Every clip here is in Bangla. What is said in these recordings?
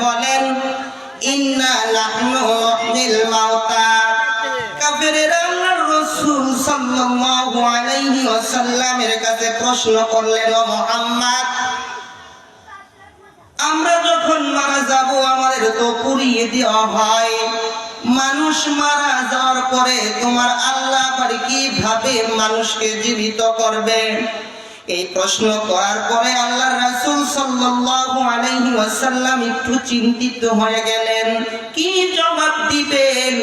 বলেন ইন্না নাহনু নুহয়িল মাউতা। কাফেররা আল্লাহর রাসূল সাল্লাল্লাহু আলাইহি ওয়াসাল্লামের কাছে প্রশ্ন করলেন, ও মুহাম্মদ, আমরা যখন মারা যাব আমাদের তো পুড়িয়ে দেওয়া হয়, মানুষ মারা যাওয়ার পরে তোমার আল্লাহ পারে কিভাবে মানুষকে জীবিত করবে? এই প্রশ্ন করার পরে আল্লাহর রাসূল সাল্লাল্লাহু আলাইহি ওয়াসাল্লাম একটু চিন্তিত হয়ে গেলেন, কি জবাব দিবেন।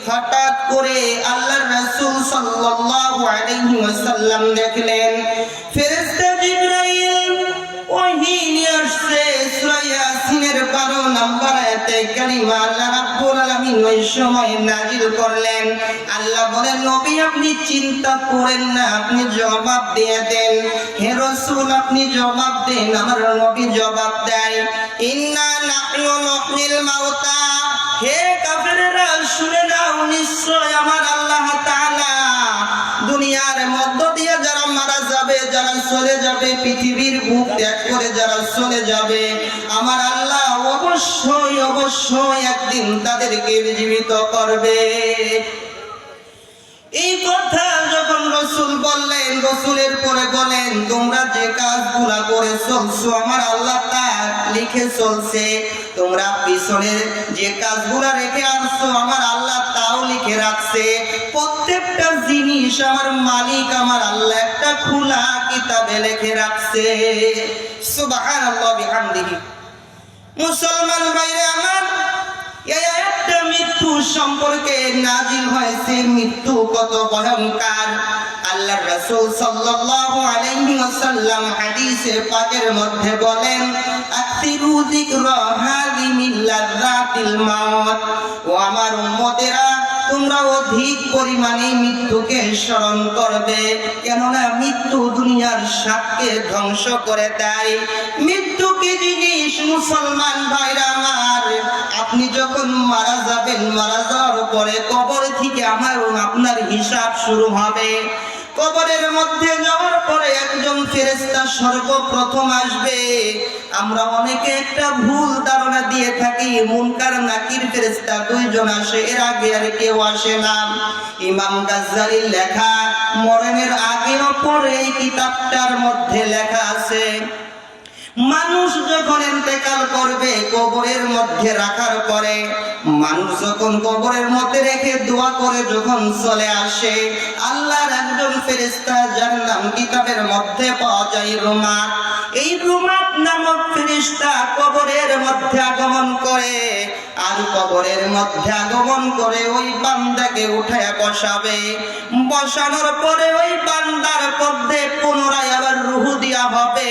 হঠাৎ করে আল্লাহর রাসূল সাল্লাল্লাহু আলাইহি ওয়াসাল্লাম দেখলেন ফেরেশতা জিবরাইল ওহী নিয়ে আসছে। সূরা ইয়াসিনের 12 নম্বর আয়াতে কারিমা আল্লাহ রাব্বুল আলামিন ওই সময় নাজিল করলেন। আল্লাহ বলেন, নবী আপনি চিন্তা করেন না, আপনি জবাব দিয়ে দেন। হে রাসূল আপনি জবাব দেন। আমার নবী জবাব দেয়, ইন্না নাহনু নুহয়িল মাউতা। হে কাফেররা শুনে নাও, নিশ্চয় আমার আল্লাহ তাআলা দুনিয়ার মধ্য দিয়ে যারা মারা যাবে, যারা চলে যাবে, পৃথিবীর বুক ত্যাগ করে যারা চলে যাবে, আমার আল্লাহ অবশ্যই অবশ্যই একদিন তাদেরকে জীবিত করবে। এই কথা যখন রাসূল বললেন, রাসূলের পরে বলেন, তোমরা যে কাজগুলা করে চলছো আমার আল্লাহ তা লিখে চলছে। তোমরা পিছনে যে কাজগুলা রেখে আসছো আমার আল্লাহ তাও লিখে রাখছে। প্রত্যেকটা জিনিস আমার মালিক আমার আল্লাহ একটা খোলা কিতাবে লিখে রাখছে। সুবহানাল্লাহ বিহামদিহি। মুসলমান ভাইরা আমার, একটা মৃত্যু সম্পর্কে নাজিল হয়েছে। মৃত্যু কত ভয়ঙ্কর আল্লাহর রাসূল সাল্লাল্লাহু আলাইহি ওয়াসাল্লাম হাদিসে পাকের মধ্যে বলেন, আকসিরু যিকরা হাযিমিল লাযাতিল মাউত। ও আমার উম্মতেরা, তোমরা অধিক পরিমাণে মৃত্যুকে স্মরণ করবে, কেননা মৃত্যু দুনিয়ার স্বাদকে ধ্বংস করে দেয়। মৃত্যু কি জিনিস মুসলমান ভাইরা আমার, আপনি যখন মারা যাবেন, মারা যাওয়ার পরে কবর থেকে আমার আপনার হিসাব শুরু হবে। কবরের মধ্যে যাওয়ার পরে একজন ফেরেশতা সর্বপ্রথম আসবে। আমরা অনেকে একটা ভুল ধারণা দিয়ে থাকি, মুনকার নাকির ফেরেশতা দুইজন আসে, এর আগে আর কেউ আসে না। ইমাম গাজ্জালির লেখা মরণের আগে ও পরে এই কিতাবটার মধ্যে লেখা আছে, মানুষ যখন ইন্তেকাল করবে কবরের মধ্যে রাখার পরে, মানুষ যখন কবরের মধ্যে রেখে দোয়া করে যখন চলে আসে, আল্লাহর একজন ফেরেশতা যার নাম কিতাবের মধ্যে পাওয়া যায় রুমাত। এই রুমাত নামক ফেরেশতা কবরের মধ্যে আগমন করে, আর কবরের মধ্যে আগমন করে ওই বান্দাকে উঠায় বসাবে। বসানোর পরে ওই বান্দার মধ্যে পুনরায় আবার রূহ দেওয়া হবে।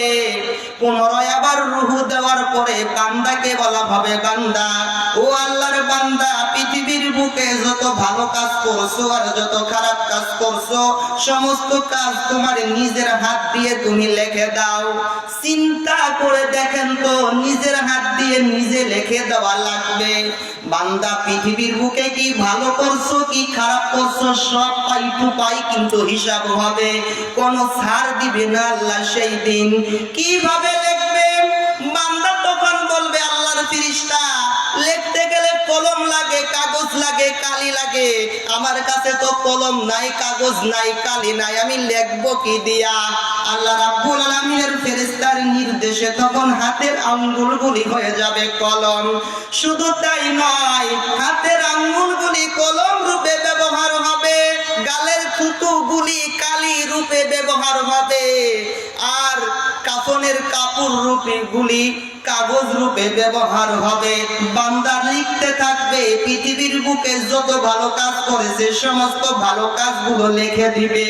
পুনরায় আবার রূহ দেওয়ার পরে বান্দাকে বলা হবে, বান্দা, ও আল্লাহর বান্দা, পৃথিবীর বুকে যত ভালো কাজ করছো আর যত খারাপ কাজ করছো সমস্ত কাজ তোমার নিজের হাত দিয়ে তুমি লিখে দাও। চিন্তা করে দেখেন তো, নিজের হাত দিয়ে নিজে লিখে দেওয়া লাগবে। বান্দা পৃথিবীর বুকে কি ভালো করছো কি খারাপ করছো সব পাই টু পাই, কিন্তু হিসাব হবে, কোনো ছাড় দিবে না আল্লাহ সেই দিন। কিভাবে লিখবে? বান্দা তখন বলবে, আল্লাহর ফেরেশতা, লিখতে গেলে কলম লাগে, কাগজ লাগে, কালি লাগে, আমার কাছে তো কলম নাই, কাগজ নাই, কালি নাই, আমি লিখবো কি দিয়া? আল্লাহ রাব্বুল আলামিনের ফেরেশতার নির্দেশে তখন হাতের আঙ্গুলগুলি হয়ে যাবে কলম। শুধু তাই নয়, হাতের আঙ্গুলগুলি কলম রূপে ব্যবহার হবে, গালের থুতুগুলি কালি রূপে ব্যবহার হবে, আর কাফনের কাপড় রূপে গুলি কাগজ রূপে ব্যবহার হবে। বান্দা লিখতে থাকবে, পৃথিবীর বুকে যত ভালো কাজ করেছে সমস্ত ভালো কাজগুলো লিখে দিবে,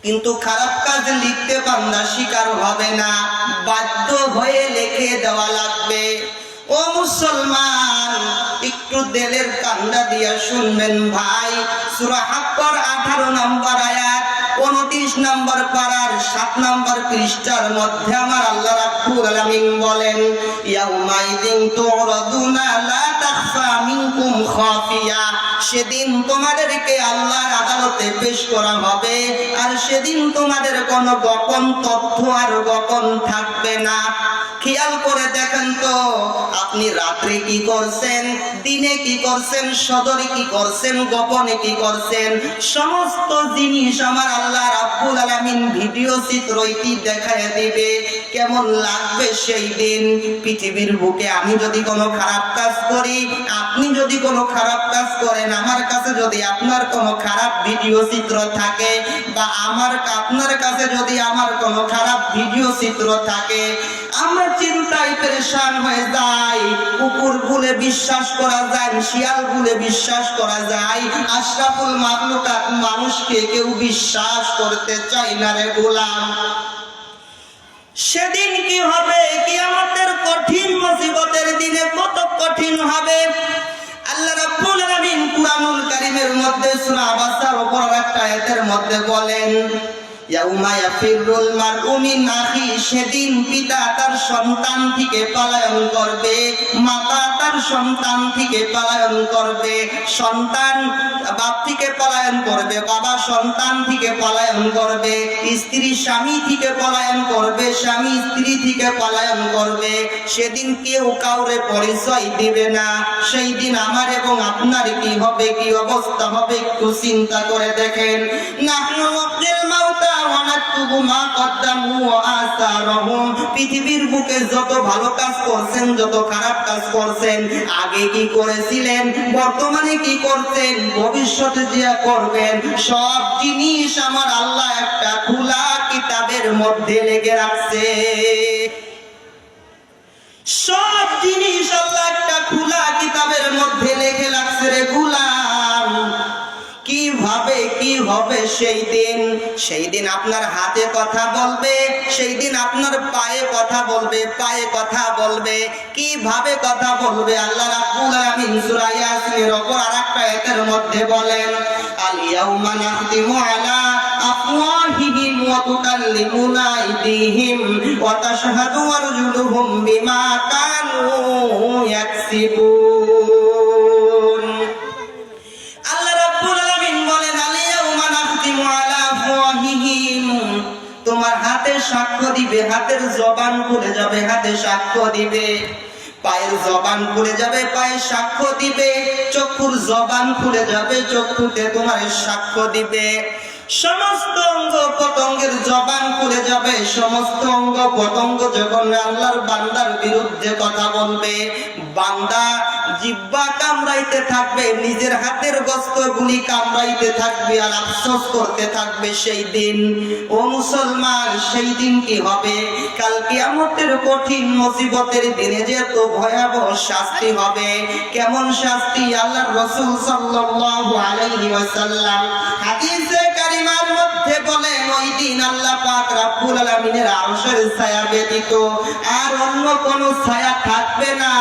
কিন্তু খারাপ কাজ লিখতে বান্দা শিকার হবে না, বাধ্য হয়ে লিখে দেওয়া লাগবে। ও মুসলমান, একটু দিলের কান্না দিয়া শুনবেন ভাই। সূরা হাক্কর 18 নম্বর আয়াত 29 নম্বর পারার 7 নম্বর পৃষ্ঠার মধ্যে আমার আল্লাহ রাব্বুল আলামিন বলেন, ইয়াউমাইযিন তুরাদুনা লা তাখফা মিনকুম খাফিয়া। সেদিন তোমাদেরকে আল্লাহর আদালতে পেশ করা হবে, আর সেদিন তোমাদের কোনো গোপন তথ্য আর গোপন থাকবে না। খেয়াল করে দেখেন তো আপনি রাত্রে কি করছেন, দিনে কি করছেন, সদরে কি করছেন, গোপনে কি করছেন, সমস্ত জিনিস আমার আল্লাহ রাব্বুল আলামিন ভিডিও চিত্র ইতি দেখায় দিবে। কেমন লাগবে সেই দিন? পৃথিবীর বুকে আমি যদি কোনো খারাপ কাজ করি, আপনি যদি কোনো খারাপ কাজ করেন, আমার কাছে যদি আপনার কোনো খারাপ ভিডিও চিত্র থাকে, বা আপনার কাছে যদি আমার কোনো খারাপ ভিডিও চিত্র থাকে, আমরা চিন্তায় পেরেশান হয়ে যাই। কুকুর বলে বিশ্বাস করা যায়, শিয়াল বলে বিশ্বাস করা যায়, আশরাফুল মাখলুকাত মানুষকে কেউ বিশ্বাস করতে চায় না রে গোলাম। সেদিন কি হবে? কিয়ামতের কঠিন মুসিবতের দিনে কত কঠিন হবে। আল্লাহ রাব্বুল আলামিন কুরআনুল কারীমের মধ্যে সূরা আবাসার উপর একটা আয়াতের মধ্যে বলেন, ইয়াউমা ইয়াফিরুল মারউ মিন আখি, সেদিন পিতা তার সন্তান থেকে পলায়ন করবে, মাতা তার সন্তান থেকে পলায়ন করবে, সন্তান বাপ থেকে পলায়ন করবে, বাবা সন্তান থেকে পলায়ন করবে, স্ত্রী স্বামী থেকে পলায়ন করবে, স্বামী স্ত্রী থেকে পলায়ন করবে। সেদিন কেউ কাউরে পরিচয় দিবে না। সেই দিন আমার এবং আপনার কি হবে, কি অবস্থা হবে একটু চিন্তা করে দেখেন। নাহনু নাকিল মাউতা ওয়া নাকতুবু মা কদ্দামু ওয়া আসারহুম, পৃথিবীর বুকে যত ভালো কাজ করছেন, যত খারাপ কাজ করছেন, আগে কি করেছিলেন, বর্তমানে কি করছেন, ভবিষ্যতে যা করবেন, সব জিনিস আমার আল্লাহ একটা খোলা কিতাবের মধ্যে লিখে রাখছে। সব জিনিস আল্লাহ একটা খোলা কিতাবের মধ্যে লিখে রাখছে রে গোলাম। কিভাবে কি হবে সেই দিন? সেই দিন আপনার হাতে কথা বলবে, সেই দিন আপনার পায়ে কথা বলবে, পায়ে কথা বলবে। কিভাবে কথা বলবে? আল্লাহ রাব্বুল আলামিন সূরা ইয়াসিনের উপর আরেকটা আয়াতের মধ্যে বলেন, আল ইয়াউমা নাখতিমু আলা আফওয়াহিহিম ওয়া তুকাল্লিমুনা আইদিহিম ওয়া তাশহাদু আরজুলুহুম বিমা কানু ইয়াকসিবুন। আল্লাহ রাব্বুল আলামিন বলেন, আল ইয়াউমা নাখতিমু আলা আফওয়াহিহিম, তোমার হাতে সাক্ষ্য দিবে, হাতের জবান খুলে যাবে, হাতে সাক্ষ্য দিবে, পায়ের জবান খুলে যাবে, পায়ে সাক্ষ্য দিবে, চক্ষুর জবান খুলে যাবে, চক্ষুতে তোমার সাক্ষ্য দিবে, সমস্ত অঙ্গ পতঙ্গের জবান খুলে যাবে। সমস্ত অঙ্গ পতঙ্গ যখন আল্লাহর বান্দার বিরুদ্ধে কথা বলবে, বান্দা জিহ্বা কামড়াইতে থাকবে, নিজের হাতের গোশতগুলি কামড়াইতে থাকবে আর আফসোস করতে থাকবে। সেই দিন ও মুসলমান, সেই দিন কি হবে? কাল কিয়ামতের কঠিন মুসিবতের দিনে যে এত ভয়াবহ শাস্তি হবে। কেমন শাস্তি? আল্লাহর রাসূল সাল্লাল্লাহু আলাইহি ওয়াসাল্লাম হাদিসে কারিমার মধ্যে বলেন, ওই দিন আল্লাহ পাক রব্বুল আলামিনের আরশের ছায়া ব্যতীত আর অন্য কোন ছায়া থাকবে না।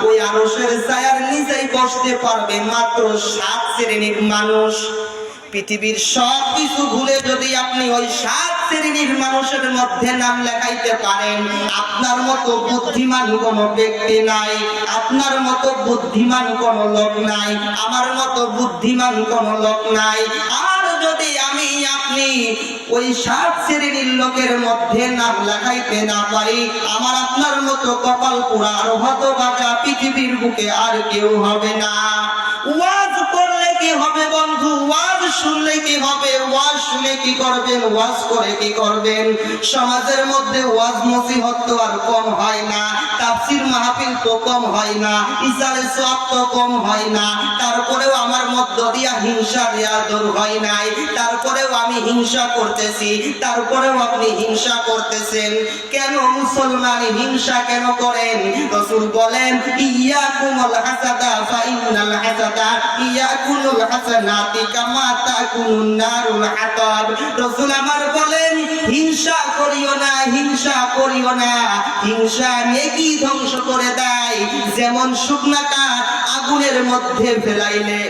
ওই আরশের ছায়ার নিচেই বসতে পারবে মাত্র 7 শ্রেণীর মানুষ। পৃথিবীর সব কিছু ভুলে যদি আপনি ওই 7 শ্রেণীর মানুষের মধ্যে নাম লেখাইতে পারেন, আপনার মতো বুদ্ধিমান কোন ব্যক্তি নাই, আপনার মতো বুদ্ধিমান কোন লোক নাই, আমার মতো বুদ্ধিমান কোন লোক নাই। আর যদি আমি আপনি ওই 7 শ্রেণীর লোকের মধ্যে নাম লেখাইতে না পারি, আমার আপনার মতো কপাল পোড়া আর হতভাগা পৃথিবীর বুকে আর কেউ হবে না। ওয়াজ করলে কি হবে বন্ধু? ওয়াজ শুনলে কি হবে? ওয়াজ শুনে কি করবেন? ওয়াজ করে কি করবেন? সমাজের মধ্যে ওয়াজ নসিহত তো আর কম হয় না, তাফসীর মাহফিল তো কম হয় না, ইসালে সওয়াব তো কম হয় না। তারপরেও আমার মধ্য দিয়া হিংসা দূর হয় নাই, তারপরেও আমি হিংসা করতেছি, তারপরেও আপনি হিংসা করতেছেন। কেন মুসলমান হিংসা কেন করেন? রাসূল বলেন, ইয়াকুমুল হাসাদা ফা ইন্নাল হাসাদা ইয়াকুলুল হাসানাতি কামা তাকুনুন নারুল হাতাব। রাসূল আমার বলেন, হিংসা করিও না, হিংসা করিও না। হিংসা নেকি ধ্বংস করে দেয়। যেমন শুকনা কাঠ আগুনের মধ্যে ফেলাইলে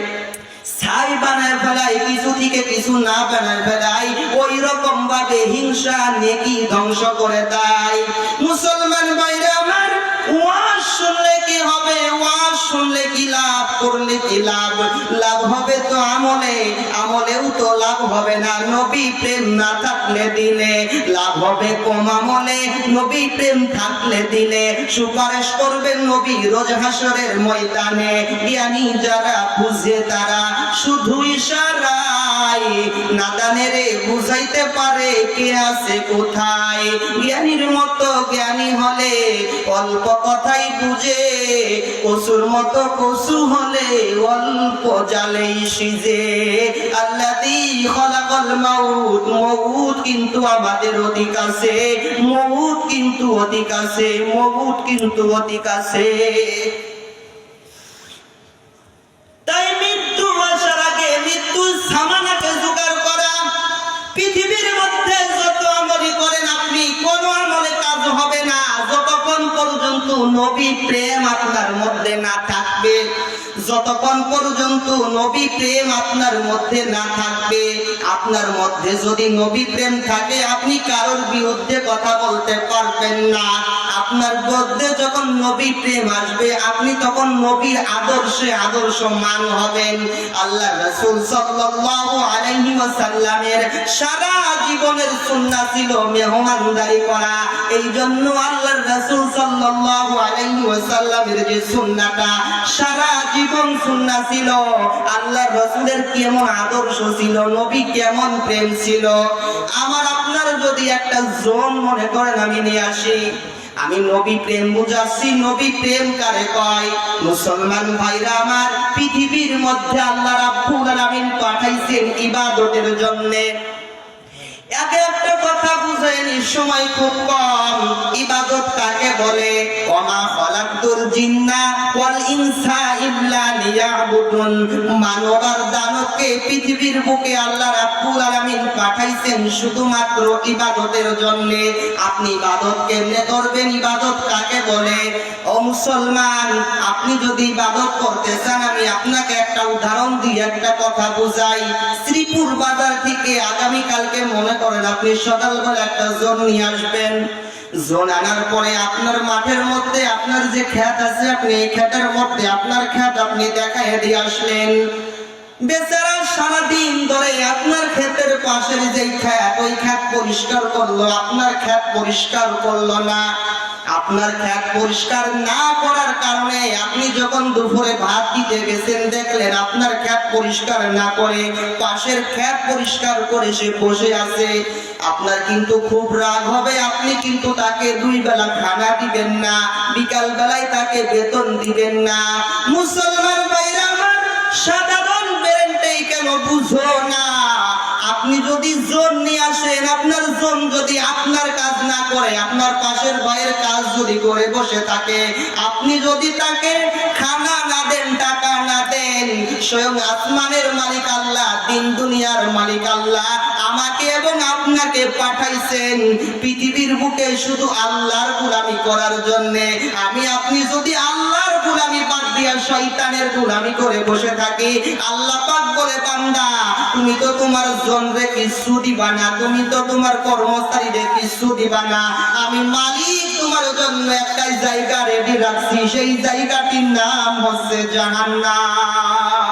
ছাই বানায় ফেলাই, কিছু থেকে কিছু না বানায় ফেলাই, ওই রকম ভাবে হিংসা নেকি ধ্বংস করে দেয়। মুসলমান ভাইরা আমার, ওয়াজ শুনলে কি হবে? ওয়াজ শুনলে কি লাভ? করলে কি লাভ? লাভ হবে তো আমলে, আমলেও তো তো লাভ হবে না নবী প্রেম না থাকলে দিলে, লাভ হবে কম আমলে নবী প্রেম থাকলে দিলে। সুপারিশ করবেন নবী রোজ হাসরের ময়দানে, জ্ঞানী যারা বুঝে তারা শুধু ইশারায়, নাদানেরে বুঝাইতে পারে কে আছে কোথায়। জ্ঞানীর মতো জ্ঞানী হলে অল্প কথাই বুঝে, কসুর মতো কসু হলে অল্প জালেই সিজে। আল্লাযী খলাকাল মাউত, মউত কিন্তু আমাদের অধিক আছে, মউত কিন্তু অধিক আছে, মউত কিন্তু অধিক আছে। তাই মৃত্যু আসার আগে মৃত্যুর সামানাকে জোগাড় করা। পৃথিবীর মধ্যে যত আমলই করেন আপনি, কোন আমলে কাজ হবে না যতক্ষণ পর্যন্ত নবী প্রেম আপনার মধ্যে না থাকবে, যতক্ষণ পর্যন্ত নবী প্রেম আপনার মধ্যে না থাকবে। আপনার মধ্যে যদি নবী প্রেম থাকে আপনি কারোর বিরুদ্ধে কথা বলতে পারবেন না। আপনার মধ্যে যখন নবী প্রেম আসবে আপনি তখন নবীর আদর্শে আদর্শমান হবেন। আল্লাহ রাসূল সাল্লাল্লাহু আলাইহি ওয়াসাল্লামের সারা জীবনের সুন্নাহ ছিল মেহমানদারি করা। এই জন্য আল্লাহর রাসূল সাল্লাল্লাহু আলাইহি ওয়াসাল্লামের যে সুন্নাহটা সারা জীবন সুন্নাহ ছিল, আল্লাহর রাসূলের কেমন আদর্শ ছিল, নবী কেমন প্রেম ছিল। আমার আপনার যদি একটা জোন মনে করেন আমি নিয়ে আসি, আমি নবী প্রেম বুঝাচ্ছি। নবী প্রেম কারে কয়? মুসলমান ভাইরা আমার, পৃথিবীর মধ্যে আল্লাহ রাব্বুল আলামিন পাঠাইছেন ইবাদতের জন্য। একে একটা কথা বুঝাইনি, সময় খুব কম। ইবাদত কাকে বলে? ওমা খালাকতুল জিন্না ওয়াল ইনসা ইল্লা লিয়াবুদুন। মানব আর দানবকে পৃথিবীর বুকে আল্লাহ রাব্বুল আলামিন পাঠাইছেন শুধুমাত্র ইবাদতের জন্য। আপনি ইবাদত কেমনে করবেন? ইবাদত কাকে বলে? ও মুসলমান, আপনি যদি ইবাদত করতে চান আমি আপনাকে একটা উদাহরণ দিয়ে একটা কথা বুঝাই। শ্রীপুর বাজার থেকে আগামী কালকে মনে করেন আপনি সকালবেলা একটা জোন নিয়ে আসবেন। জোন আনার পরে আপনার মাঠের মধ্যে আপনার যে ক্ষেত আছে, আপনি এই ক্ষেতের মধ্যে আপনার ক্ষেত আপনি দেখায় দিয়ে আসলেন। বেচারা সারাদিন ধরে আপনার ক্ষেতের পাশের যে ক্ষেত, ওই ক্ষেত পরিষ্কার করলো, আপনার ক্ষেত পরিষ্কার করলো না। আপনার ক্ষেত পরিষ্কার না করার কারণে আপনি যখন দুপুরে ভাত দিতে গেছেন দেখলেন আপনার ক্ষেত পরিষ্কার না করে পাশের ক্ষেত পরিষ্কার করে সে বসে আছে। আপনার কিন্তু খুব রাগ হবে, আপনি কিন্তু তাকে 2 বেলা খানা দিবেন না, বিকাল বেলায় তাকে বেতন দিবেন না। মুসলমান ভাইরা আমার, সাধারণ ব্রেনটাই কেন বুঝো না? আপনি যদি জোন নিয়ে আসেন, আপনার জোন যদি আপনার কাজ না করে, আপনার পাশের ভাইয়ের কাজ যদি করে বসে থাকে, আপনি যদি তাকে খানা না দেন, টাকা না দেন, স্বয়ং আসমানের মালিক আল্লাহ, দিন দুনিয়ার মালিক আল্লাহ আমাকে এবং আপনাকে পাঠাইছেন পৃথিবীর বুকে শুধু আল্লাহর গোলামি করার জন্য। আমি আপনি যদি আল্লাহর গোলামি বাদ দিয়া শয়তানের গোলামি করে বসে থাকি, আল্লাহ পাক বলে বান্দা তুমি তো তোমার জনরে কিছু দিবা না, তুমি তো তোমার কর্মচারীদের কিছু দিবা না, আমি মালিক তোমার জন্য একটা জায়গা রেডি রাখছি, সেই জায়গাটির নাম হচ্ছে জাহান্নাম।